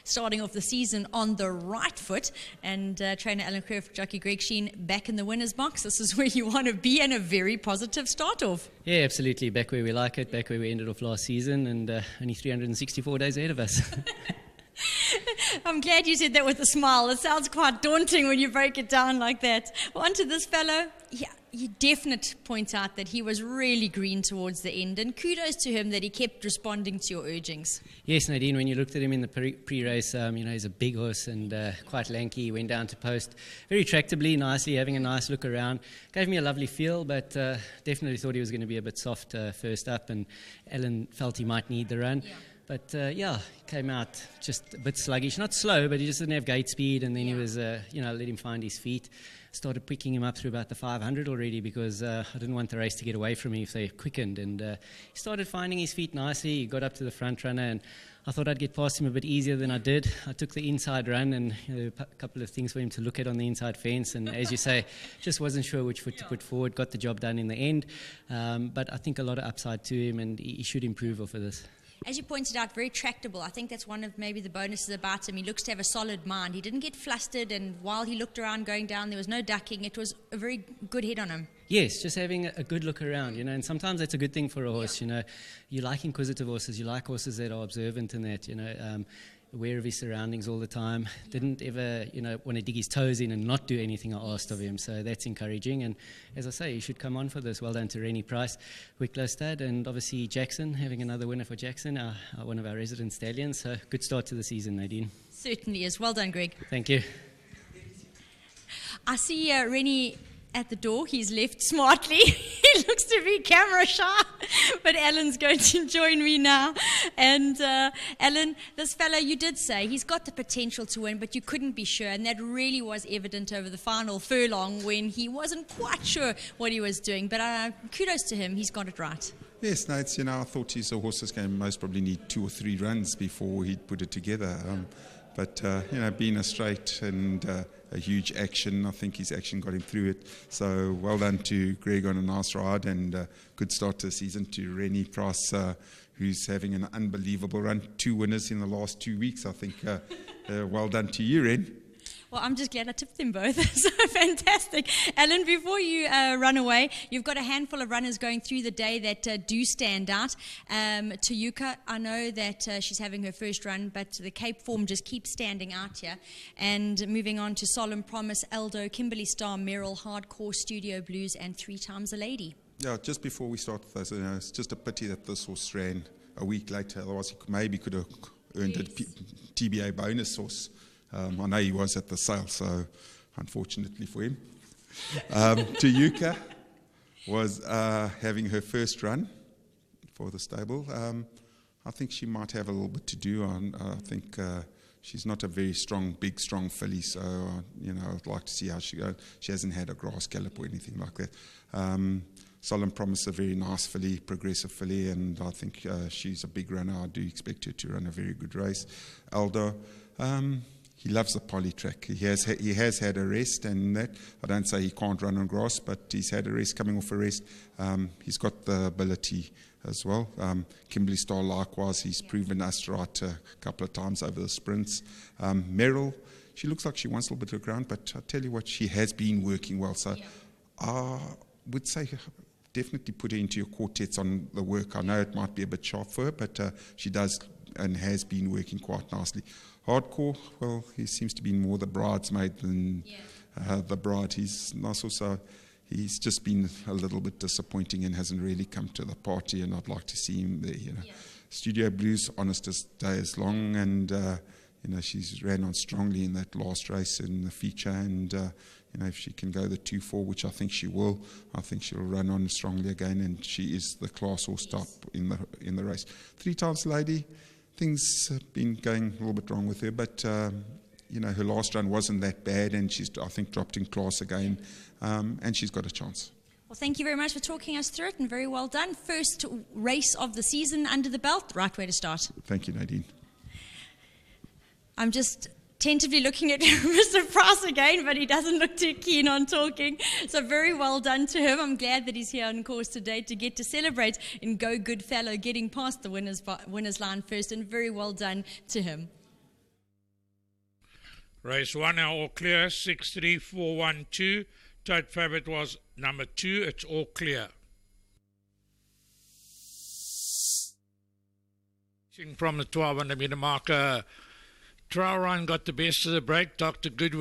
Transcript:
starting off the season on the right foot. And trainer Alan Crew, jockey Greg Sheen, back in the winner's box. This is where you want to be, and a very positive start off. Yeah, absolutely. Back where we like it, back where we ended off last season, and only 364 days ahead of us. I'm glad you said that with a smile. It sounds quite daunting when you break it down like that. Well, on to this fellow. Yeah, you definitely point out that he was really green towards the end, and kudos to him that he kept responding to your urgings. Yes, Nadine, when you looked at him in the pre-race, he's a big horse and quite lanky. He went down to post very tractably, nicely, having a nice look around. Gave me a lovely feel, but definitely thought he was going to be a bit soft first up, and Alan felt he might need the run. Yeah. But he came out just a bit sluggish. Not slow, but he just didn't have gate speed, and then he was, let him find his feet. Started picking him up through about the 500 already, because I didn't want the race to get away from me if they quickened. And he started finding his feet nicely. He got up to the front runner, and I thought I'd get past him a bit easier than I did. I took the inside run, and a couple of things for him to look at on the inside fence. And as you say, just wasn't sure which foot to put forward. Got the job done in the end. But I think a lot of upside to him, and he should improve off of this. As you pointed out, very tractable. I think that's one of maybe the bonuses about him. He looks to have a solid mind. He didn't get flustered, and while he looked around going down, there was no ducking. It was a very good head on him. Yes, just having a good look around, and sometimes that's a good thing for a horse, You like inquisitive horses, you like horses that are observant in that, aware of his surroundings all the time. Didn't ever, want to dig his toes in and not do anything I asked of him. So that's encouraging. And as I say, he should come on for this. Well done to Rennie Price, Wicklow Stud, and obviously Jackson, having another winner for Jackson, one of our resident stallions. So good start to the season, Nadine. Certainly is. Well done, Greg. Thank you. I see Rennie at the door. He's left smartly. He looks to be camera shy, but Alan's going to join me now. And Alan, this fellow, you did say he's got the potential to win, but you couldn't be sure, and that really was evident over the final furlong when he wasn't quite sure what he was doing. But kudos to him, he's got it right. Yes, no, it's, I thought he's a horse that's going to most probably need 2 or 3 runs before he'd put it together. But being a straight and a huge action, I think his action got him through it. So well done to Greg on a nice ride, and good start to the season to Rennie Price, who's having an unbelievable run. 2 winners in the last 2 weeks, I think. Well done to you, Ren. Well, I'm just glad I tipped them both. So fantastic. Alan, before you run away, you've got a handful of runners going through the day that do stand out. Tayuka, I know that she's having her first run, but the Cape form just keeps standing out here. And moving on to Solemn Promise, Eldo, Kimberly Star, Merrill, Hardcore, Studio Blues, and 3 Times a Lady. Yeah, just before we start with those, it's just a pity that this horse ran a week later. Otherwise, he maybe could have earned a TBA bonus horse. I know he was at the sale, so unfortunately for him. Tayuka was having her first run for the stable. I think she might have a little bit to do. I think she's not a very big, strong filly, so I'd like to see how she goes. She hasn't had a grass gallop or anything like that. Solemn Promise, a very nice filly, progressive filly, and I think she's a big runner. I do expect her to run a very good race. Aldo. He loves the poly track. He has had a rest, and that I don't say he can't run on grass, but he's had a rest, coming off a rest. He's got the ability as well. Kimberly Star likewise, he's proven us right a couple of times over the sprints. Merrill, she looks like she wants a little bit of ground, but I tell you what, she has been working well. So I would say definitely put her into your quartets on the work. I know it might be a bit sharp for her, but she does and has been working quite nicely. Hardcore, well, he seems to be more the bridesmaid than the bride. He's nice also. He's just been a little bit disappointing and hasn't really come to the party, and I'd like to see him there. Studio Blues, honest as day is long, and she's ran on strongly in that last race in the feature, and if she can go the 2-4, which I think she will, I think she'll run on strongly again, and she is the class horse type in the race. 3 Times Lady. Things have been going a little bit wrong with her, but her last run wasn't that bad, and she's, I think, dropped in class again, and she's got a chance. Well, thank you very much for talking us through it, and very well done. First race of the season under the belt. Right way to start. Thank you, Nadine. I'm just tentatively looking at Mr. Price again, but he doesn't look too keen on talking. So very well done to him. I'm glad that he's here on course today to get to celebrate in Go Good Fellow, getting past the winners line first, and very well done to him. Race 1 now all clear, 63412. Tote favorite was number 2. It's all clear. From the 1200 meter marker, Trial Run got the best of the break. Dr. Goodwin